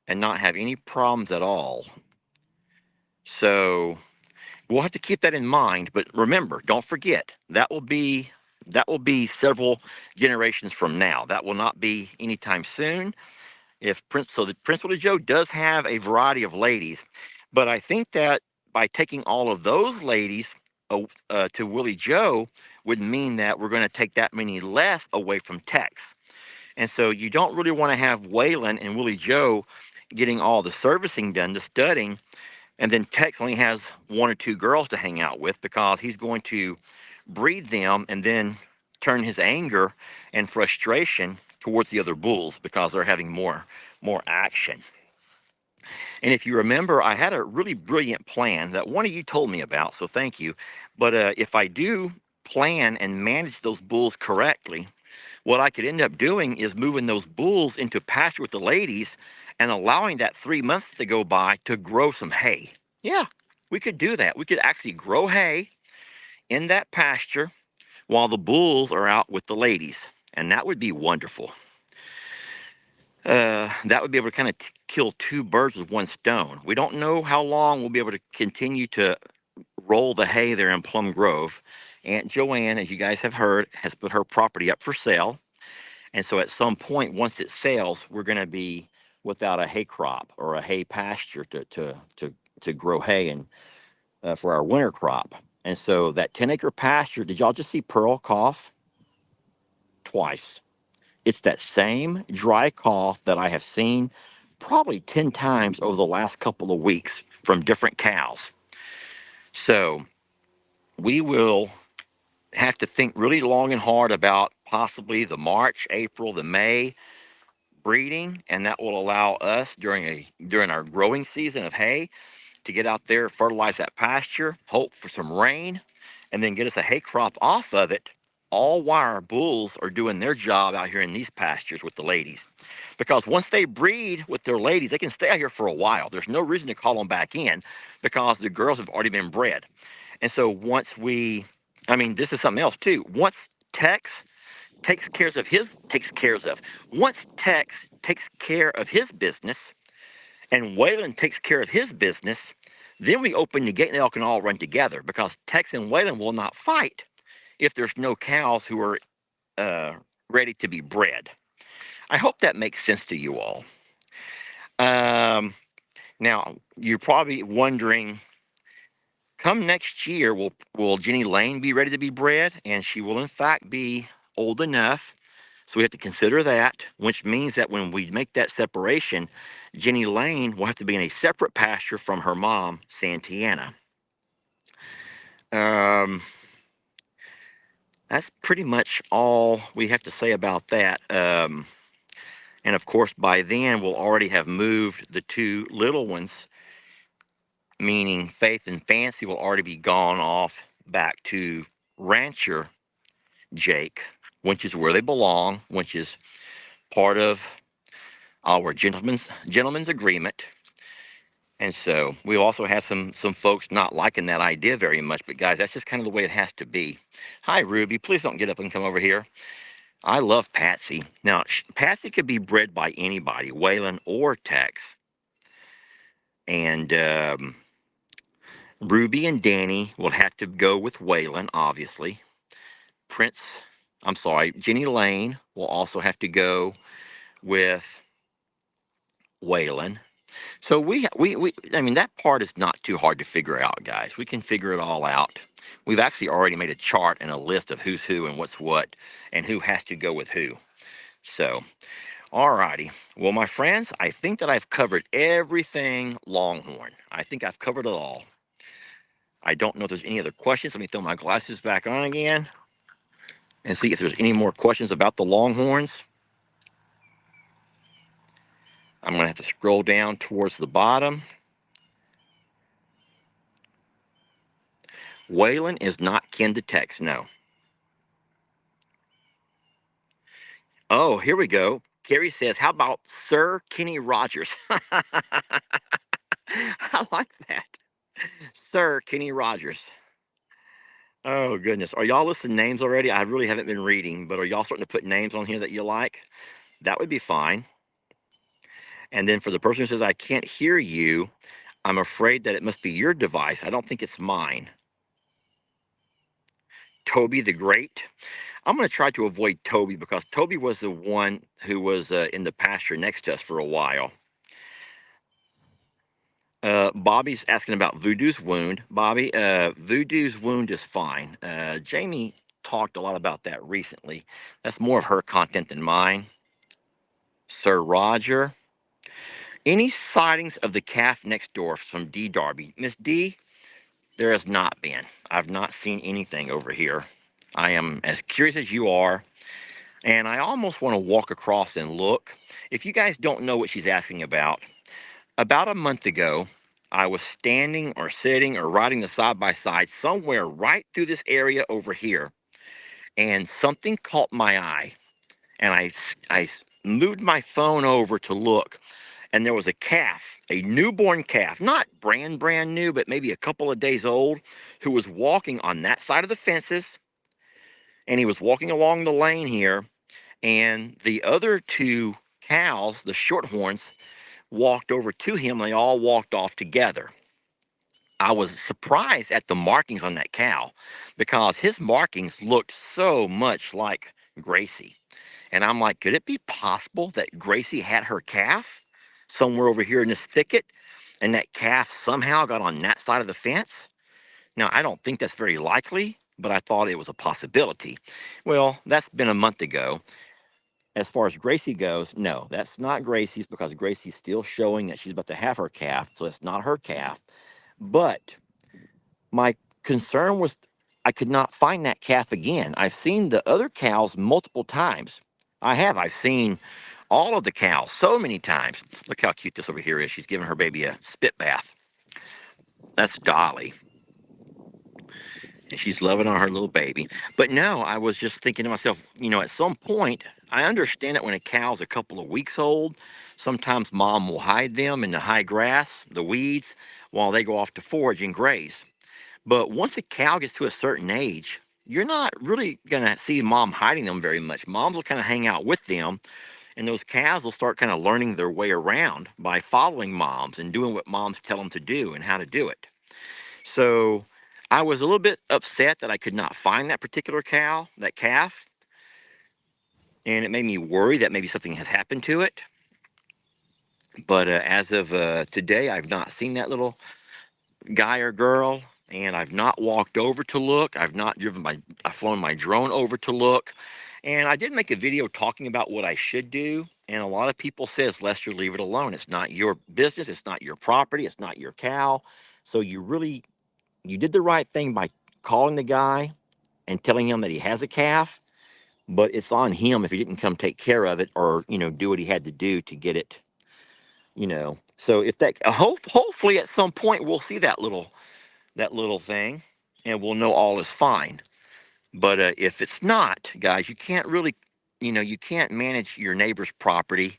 and not have any problems at all. So we'll have to keep that in mind. But remember, don't forget, that will be several generations from now. That will not be anytime soon. If Prince Willie Joe does have a variety of ladies, but I think that by taking all of those ladies to Willie Joe would mean that we're going to take that many less away from Tex. And so you don't really want to have Waylon and Willie Joe getting all the servicing done, the studying, and then Tex only has one or two girls to hang out with because he's going to breed them and then turn his anger and frustration towards the other bulls because they're having more action. And if you remember, I had a really brilliant plan that one of you told me about, so thank you. But if I do plan and manage those bulls correctly, what I could end up doing is moving those bulls into pasture with the ladies and allowing that 3 months to go by to grow some hay. Yeah, we could do that. We could actually grow hay in that pasture while the bulls are out with the ladies. And that would be wonderful. That would be able to kind of kill two birds with one stone. We don't know how long we'll be able to continue to roll the hay there in Plum Grove. Aunt Joanne, as you guys have heard, has put her property up for sale. And so at some point, once it sells, we're going to be without a hay crop or a hay pasture to grow hay and for our winter crop. And so that 10-acre pasture, did y'all just see Pearl cough? Twice. It's that same dry cough that I have seen probably 10 times over the last couple of weeks from different cows. So we will have to think really long and hard about possibly the March, April, the May breeding, and that will allow us during our growing season of hay to get out there, fertilize that pasture, hope for some rain, and then get us a hay crop off of it, all while our bulls are doing their job out here in these pastures with the ladies. Because once they breed with their ladies, they can stay out here for a while. There's no reason to call them back in because the girls have already been bred. And so this is something else too. Once Tex once Tex takes care of his business and Waylon takes care of his business, then we open the gate and they all can all run together because Tex and Waylon will not fight if there's no cows who are uh, ready to be bred. I hope that makes sense to you all. Now, you're probably wondering, come next year, will Jenny Lane be ready to be bred? And she will, in fact, be old enough. So we have to consider that, which means that when we make that separation, Jenny Lane will have to be in a separate pasture from her mom, Santiana. That's pretty much all we have to say about that. And of course, by then, we'll already have moved the two little ones, meaning Faith and Fancy will already be gone off back to Rancher Jake, which is where they belong, which is part of our gentleman's agreement. And so we also have some folks not liking that idea very much, but guys, that's just kind of the way it has to be. Hi, Ruby. Please don't get up and come over here. I love Patsy. Now, Patsy could be bred by anybody, Waylon or Tex. And Ruby and Danny will have to go with Waylon, obviously. Jenny Lane will also have to go with Waylon. So that part is not too hard to figure out, guys. We can figure it all out. We've actually already made a chart and a list of who's who and what's what and who has to go with who. So, alrighty. Well, my friends, I think that I've covered everything Longhorn. I think I've covered it all. I don't know if there's any other questions. Let me throw my glasses back on again and see if there's any more questions about the Longhorns. I'm going to have to scroll down towards the bottom. Waylon is not kin to Tex, no. Oh, here we go. Gary says, how about Sir Kenny Rogers? I like that. Sir Kenny Rogers. Oh, goodness. Are y'all listing names already? I really haven't been reading, but are y'all starting to put names on here that you like? That would be fine. And then for the person who says, I can't hear you, I'm afraid that it must be your device. I don't think it's mine. Toby the Great. I'm going to try to avoid Toby because Toby was the one who was in the pasture next to us for a while. Bobby's asking about Voodoo's wound. Bobby, Voodoo's wound is fine. Jamie talked a lot about that recently. That's more of her content than mine. Sir Roger, any sightings of the calf next door from D. Darby? Miss D, there has not been. I've not seen anything over here. I am as curious as you are, and I almost want to walk across and look. If you guys don't know what she's asking about a month ago, I was standing or sitting or riding the side by side somewhere right through this area over here, and something caught my eye, and I moved my phone over to look, and there was a calf, a newborn calf, not brand new, but maybe a couple of days old, who was walking on that side of the fences, and he was walking along the lane here, and the other two cows, the shorthorns, walked over to him. They all walked off together. I was surprised at the markings on that cow because his markings looked so much like Gracie. And I'm like, could it be possible that Gracie had her calf somewhere over here in this thicket and that calf somehow got on that side of the fence? Now, I don't think that's very likely, but I thought it was a possibility. Well, that's been a month ago. As far as Gracie goes, no, that's not Gracie's because Gracie's still showing that she's about to have her calf, so it's not her calf. But my concern was I could not find that calf again. I've seen the other cows multiple times. I've seen all of the cows so many times. Look how cute this over here is. She's giving her baby a spit bath. That's Dolly. And she's loving on her little baby. But no, I was just thinking to myself, at some point, I understand that when a cow's a couple of weeks old, sometimes mom will hide them in the high grass, the weeds, while they go off to forage and graze. But once a cow gets to a certain age, you're not really going to see mom hiding them very much. Moms will kind of hang out with them, and those calves will start kind of learning their way around by following moms and doing what moms tell them to do and how to do it. So I was a little bit upset that I could not find that particular cow, that calf, and it made me worry that maybe something has happened to it. But as of today, I've not seen that little guy or girl, and I've not walked over to look. I've flown my drone over to look, and I did make a video talking about what I should do. And a lot of people says, Lester, leave it alone. It's not your business. It's not your property. It's not your cow. So you did the right thing by calling the guy and telling him that he has a calf, but it's on him if he didn't come take care of it or, do what he had to do to get it. So if that, hopefully at some point we'll see that little thing, and we'll know all is fine. But if it's not, guys, you can't really, you can't manage your neighbor's property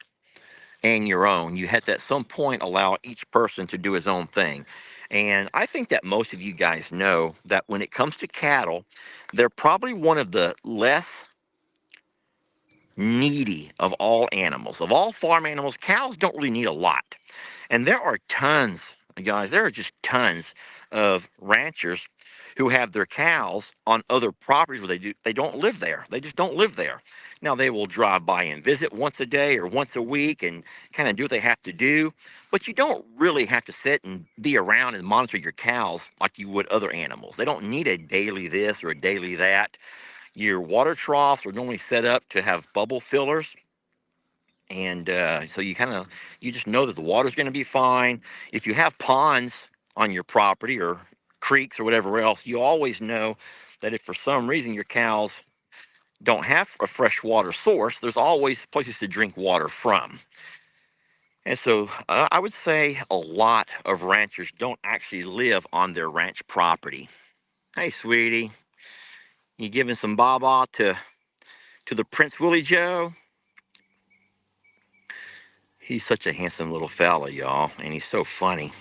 and your own. You have to at some point allow each person to do his own thing. And I think that most of you guys know that when it comes to cattle, they're probably one of the less needy of all animals. Of all farm animals, cows don't really need a lot. And there are tons, guys, there are just tons of ranchers who have their cows on other properties where they don't live there. They just don't live there. Now they will drive by and visit once a day or once a week and kind of do what they have to do, but you don't really have to sit and be around and monitor your cows like you would other animals. They don't need a daily this or a daily that. Your water troughs are normally set up to have bubble fillers, and so you just know that the water's going to be fine. If you have ponds on your property or creeks or whatever else, you always know that if for some reason your cows don't have a fresh water source, there's always places to drink water from. And so I would say a lot of ranchers don't actually live on their ranch property. Hey, sweetie, you giving some baba to the Prince Willie Joe? He's such a handsome little fella, y'all, and he's so funny.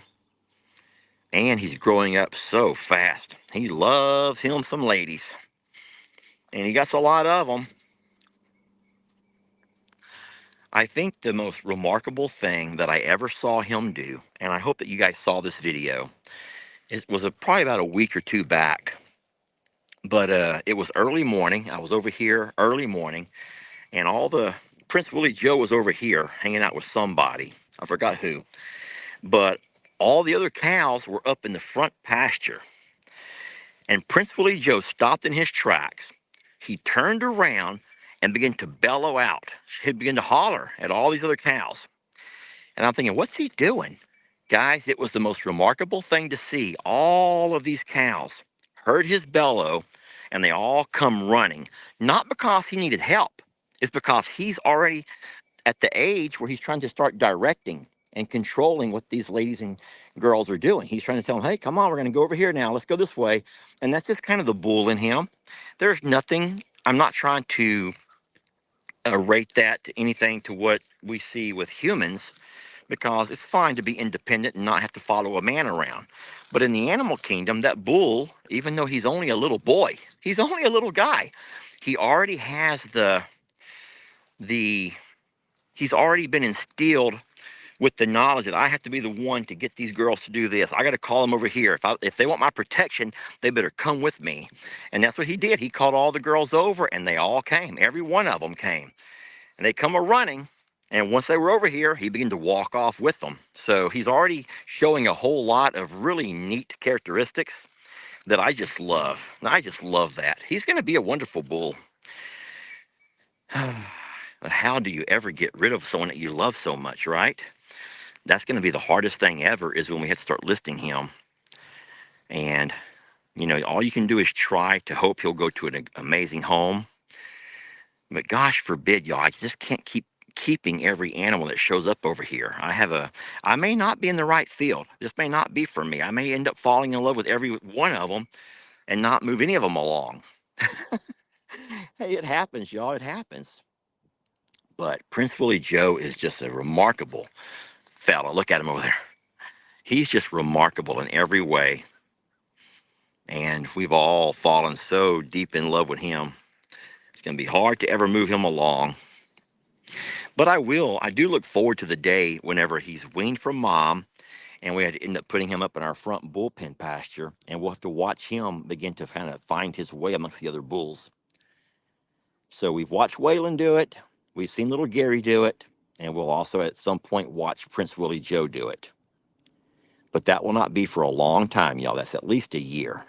And he's growing up so fast. He loves him some ladies. And he got a lot of them. I think the most remarkable thing that I ever saw him do, and I hope that you guys saw this video, it was probably about a week or two back. But it was early morning. I was over here early morning, and all the Prince Willie Joe was over here hanging out with somebody. I forgot who. But all the other cows were up in the front pasture. And Prince Willie Joe stopped in his tracks. He turned around and began to bellow out. He began to holler at all these other cows. And I'm thinking, what's he doing? Guys, it was the most remarkable thing to see. All of these cows heard his bellow and they all come running. Not because he needed help, it's because he's already at the age where he's trying to start directing and controlling what these ladies and girls are doing. He's trying to tell them, hey, come on, we're going to go over here now. Let's go this way. And that's just kind of the bull in him. There's nothing, I'm not trying to rate that to anything to what we see with humans, because it's fine to be independent and not have to follow a man around. But in the animal kingdom, that bull, even though he's only a little boy, he's only a little guy. He already has the he's already been instilled with the knowledge that I have to be the one to get these girls to do this. I got to call them over here. If they want my protection, they better come with me. And that's what he did. He called all the girls over, and they all came. Every one of them came. And they come a running. And once they were over here, he began to walk off with them. So he's already showing a whole lot of really neat characteristics that I just love. I just love that. He's going to be a wonderful bull. But how do you ever get rid of someone that you love so much, right? That's going to be the hardest thing ever, is when we have to start listing him. And, all you can do is try to hope he'll go to an amazing home. But gosh forbid, y'all, I just can't keep keeping every animal that shows up over here. I may not be in the right field. This may not be for me. I may end up falling in love with every one of them and not move any of them along. Hey, it happens, y'all. It happens. But Prince Willie Joe is just a remarkable fella. Look at him over there. He's just remarkable in every way. And we've all fallen so deep in love with him. It's going to be hard to ever move him along. But I do look forward to the day whenever he's weaned from mom and we had to end up putting him up in our front bullpen pasture, and we'll have to watch him begin to kind of find his way amongst the other bulls. So we've watched Waylon do it, we've seen little Gary do it, and we'll also at some point watch Prince Willie Joe do it. But that will not be for a long time, y'all. That's at least a year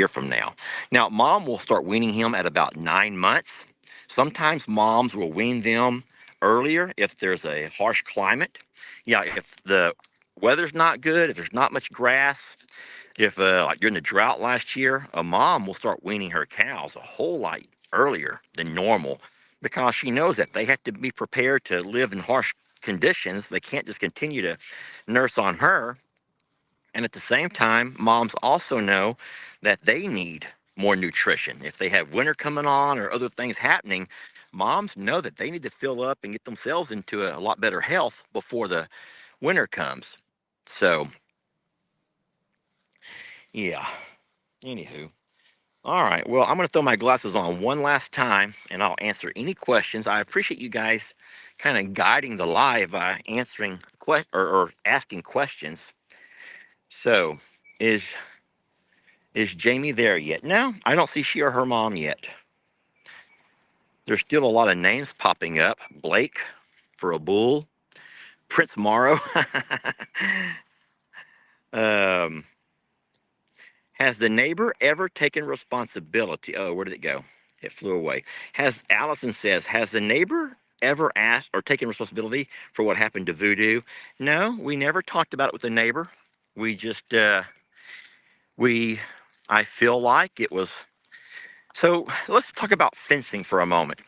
from now. Now, mom will start weaning him at about 9 months. Sometimes moms will wean them earlier if there's a harsh climate. Yeah, if the weather's not good, if there's not much grass, if like during the drought last year, a mom will start weaning her cows a whole lot earlier than normal, because she knows that they have to be prepared to live in harsh conditions. They can't just continue to nurse on her. And at the same time, moms also know that they need more nutrition. If they have winter coming on or other things happening, moms know that they need to fill up and get themselves into a lot better health before the winter comes. So, yeah, anywho. All right, well, I'm going to throw my glasses on one last time and I'll answer any questions. I appreciate you guys kind of guiding the live by answering or asking questions. So, is Is Jamie there yet? No, I don't see she or her mom yet. There's still a lot of names popping up. Blake for a bull. Prince Morrow. um, has the neighbor ever taken responsibility? Oh, where did it go? It flew away. Allison says, has the neighbor ever asked or taken responsibility for what happened to Voodoo? No, we never talked about it with the neighbor. We just, I feel like it was. So let's talk about fencing for a moment.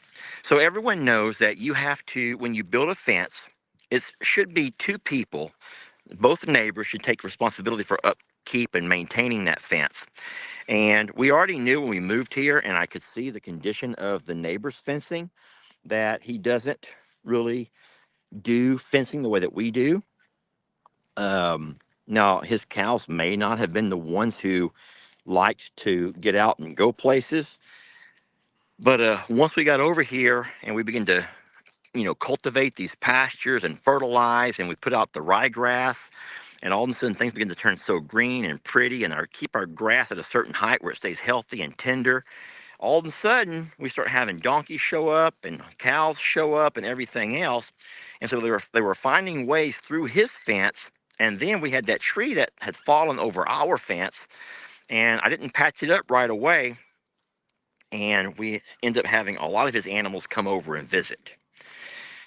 So everyone knows that you have to, when you build a fence, it should be two people. Both neighbors should take responsibility for upkeep and maintaining that fence. And we already knew when we moved here, and I could see the condition of the neighbor's fencing, that he doesn't really do fencing the way that we do. Now, his cows may not have been the ones who liked to get out and go places. But once we got over here and we began to, cultivate these pastures and fertilize, and we put out the ryegrass, And all of a sudden, things begin to turn so green and pretty, and keep our grass at a certain height where it stays healthy and tender. All of a sudden, we start having donkeys show up and cows show up and everything else. And so they were finding ways through his fence. And then we had that tree that had fallen over our fence, and I didn't patch it up right away. And we ended up having a lot of his animals come over and visit.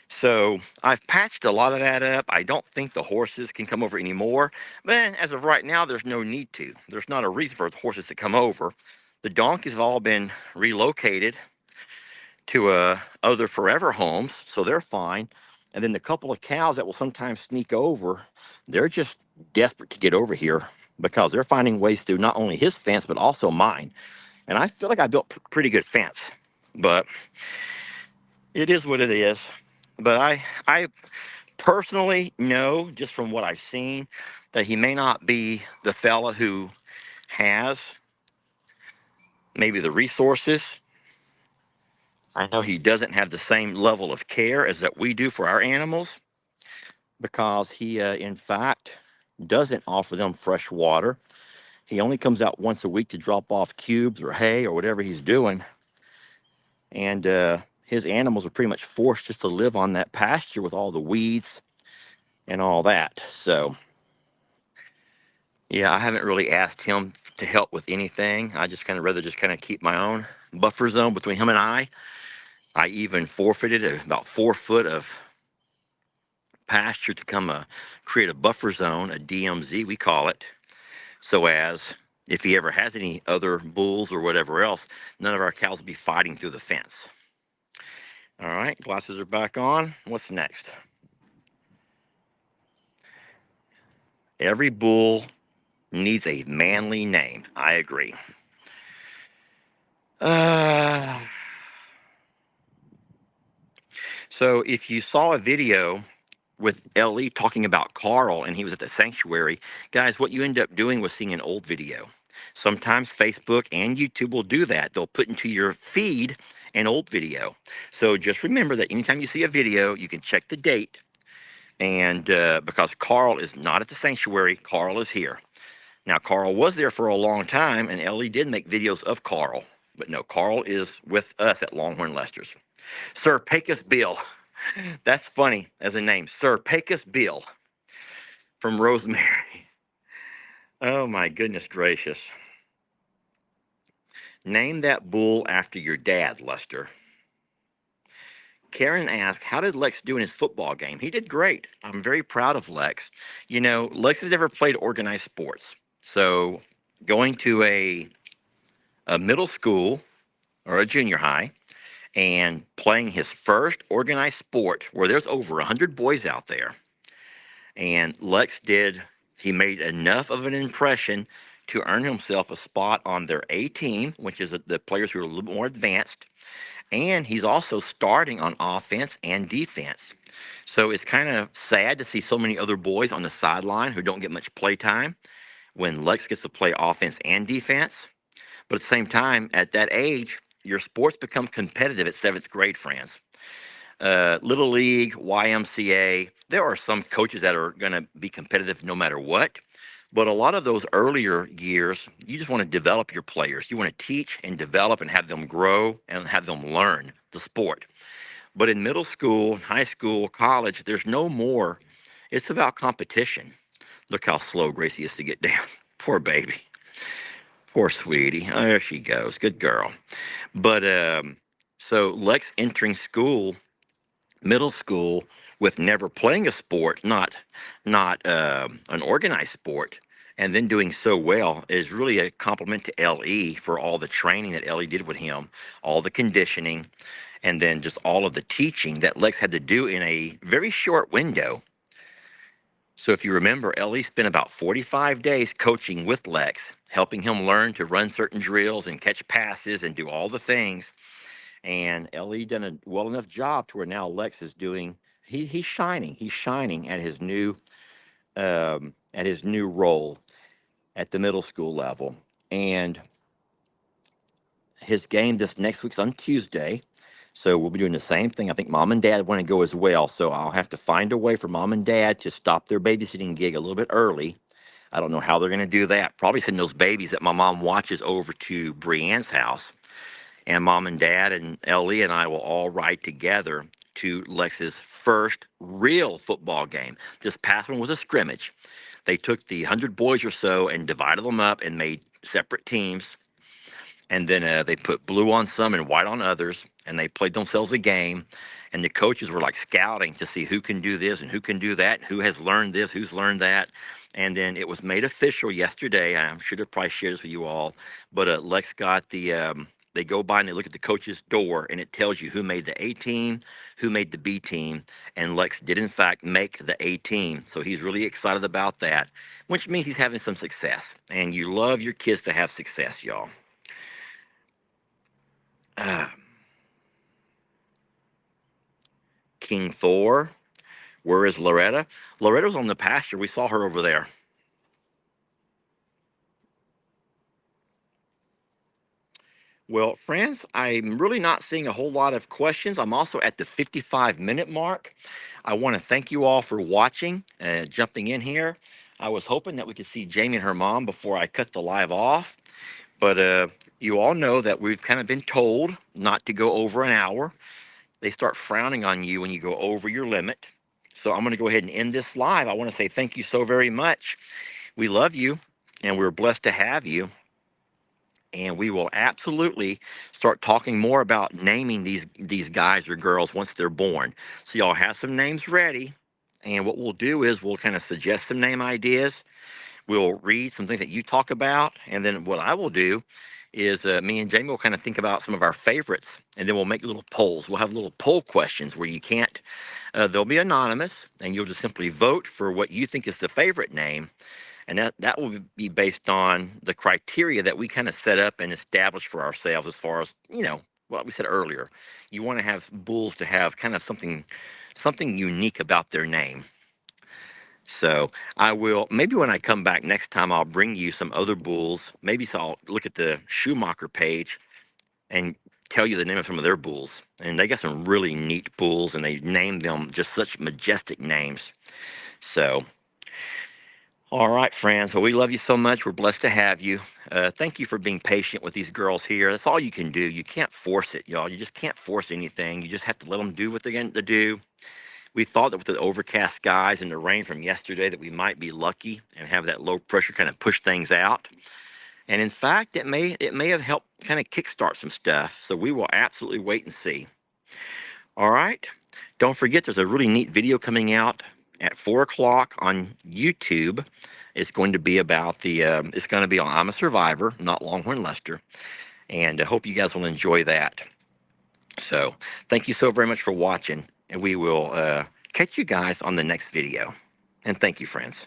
So I've patched a lot of that up. I don't think the horses can come over anymore. But as of right now, there's no need to. There's not a reason for the horses to come over. The donkeys have all been relocated to other forever homes, so they're fine. And then the couple of cows that will sometimes sneak over, they're just desperate to get over here because they're finding ways through not only his fence but also mine. And I feel like I built pretty good fence, but it is what it is. But I personally know, just from what I've seen, that he may not be the fella who has maybe the resources. I know he doesn't have the same level of care as that we do for our animals, because he, in fact, doesn't offer them fresh water. He only comes out once a week to drop off cubes or hay or whatever he's doing. And his animals are pretty much forced just to live on that pasture with all the weeds and all that. So, yeah, I haven't really asked him to help with anything. I just rather just kind of keep my own buffer zone between him and I. I even forfeited about 4 foot of pasture to create a buffer zone, a DMZ we call it, so as if he ever has any other bulls or whatever else, none of our cows will be fighting through the fence. All right, glasses are back on. What's next? Every bull needs a manly name. I agree. Uh, so if you saw a video with Ellie talking about Carl and he was at the sanctuary, guys, what you end up doing was seeing an old video. Sometimes Facebook and YouTube will do that. They'll put into your feed an old video. So just remember that anytime you see a video, you can check the date. And because Carl is not at the sanctuary, Carl is here. Now, Carl was there for a long time, and Ellie did make videos of Carl. But no, Carl is with us at Longhorn Lester's. Sir Pecos Bill. That's funny as a name. Sir Pecos Bill from Rosemary. Oh, my goodness gracious. Name that bull after your dad, Lester. Karen asked, how did Lex do in his football game? He did great. I'm very proud of Lex. You know, Lex has never played organized sports. So going to a middle school or a junior high and playing his first organized sport where there's over 100 boys out there. And he made enough of an impression to earn himself a spot on their A team, which is the players who are a little bit more advanced. And he's also starting on offense and defense. So it's kind of sad to see so many other boys on the sideline who don't get much play time when Lex gets to play offense and defense. But at the same time, at that age, your sports become competitive at 7th grade, friends. Little League, YMCA, there are some coaches that are going to be competitive no matter what. But a lot of those earlier years, you just want to develop your players. You want to teach and develop and have them grow and have them learn the sport. But in middle school, high school, college, there's no more. It's about competition. Look how slow Gracie is to get down. Poor baby. Poor sweetie. Oh, there she goes. Good girl. But so Lex entering middle school, with never playing a sport, not an organized sport, and then doing so well is really a compliment to LE for all the training that LE did with him, all the conditioning, and then just all of the teaching that Lex had to do in a very short window. So if you remember, LE spent about 45 days coaching with Lex, helping him learn to run certain drills and catch passes and do all the things. And LE done a well enough job to where now Lex is doing. He's shining. He's shining at his new role at the middle school level. And his game this next week's on Tuesday. So we'll be doing the same thing. I think mom and dad want to go as well. So I'll have to find a way for mom and dad to stop their babysitting gig a little bit early. I don't know how they're going to do that. Probably send those babies that my mom watches over to Brienne's house. And mom and dad and Ellie and I will all ride together to Lex's first real football game. This past one was a scrimmage. They took the 100 boys or so and divided them up and made separate teams, and then they put blue on some and white on others, and they played themselves a game. And the coaches were like scouting to see who can do this and who can do that, and who has learned this, who's learned that. And then it was made official yesterday. I should have probably shared this with you all, but Lex got the. They go by and they look at the coach's door, and it tells you who made the A team, who made the B team, and Lex did in fact make the A team. So he's really excited about that, which means he's having some success. And you love your kids to have success, y'all. Ah, King Thor. Where is Loretta? Loretta's on the pasture. We saw her over there. Well, friends, I'm really not seeing a whole lot of questions. I'm also at the 55-minute mark. I want to thank you all for watching and jumping in here. I was hoping that we could see Jamie and her mom before I cut the live off, but you all know that we've kind of been told not to go over an hour. They start frowning on you when you go over your limit. So I'm going to go ahead and end this live. I want to say thank you so very much. We love you, and we're blessed to have you. And we will absolutely start talking more about naming these guys or girls once they're born. So y'all have some names ready. And what we'll do is we'll kind of suggest some name ideas. We'll read some things that you talk about, and then what I will do is me and Jamie will kind of think about some of our favorites, and then we'll make little polls. We'll have little poll questions where you can't. They'll be anonymous, and you'll just simply vote for what you think is the favorite name, and that will be based on the criteria that we kind of set up and establish for ourselves as far as what we said earlier. You want to have bulls to have kind of something unique about their name. So I will, maybe when I come back next time, I'll bring you some other bulls. Maybe so I'll look at the Schumacher page and tell you the name of some of their bulls. And they got some really neat bulls, and they named them just such majestic names. So, all right, friends. Well, we love you so much. We're blessed to have you. Thank you for being patient with these girls here. That's all you can do. You can't force it, y'all. You just can't force anything. You just have to let them do what they're going to do. We thought that with the overcast skies and the rain from yesterday that we might be lucky and have that low pressure kind of push things out. And in fact, it may have helped kind of kickstart some stuff. So we will absolutely wait and see. All right. Don't forget, there's a really neat video coming out at 4 o'clock on YouTube. It's going to be about it's going to be on I'm a Survivor, not Longhorn Lester. And I hope you guys will enjoy that. So thank you so very much for watching, and we will catch you guys on the next video. And thank you, friends.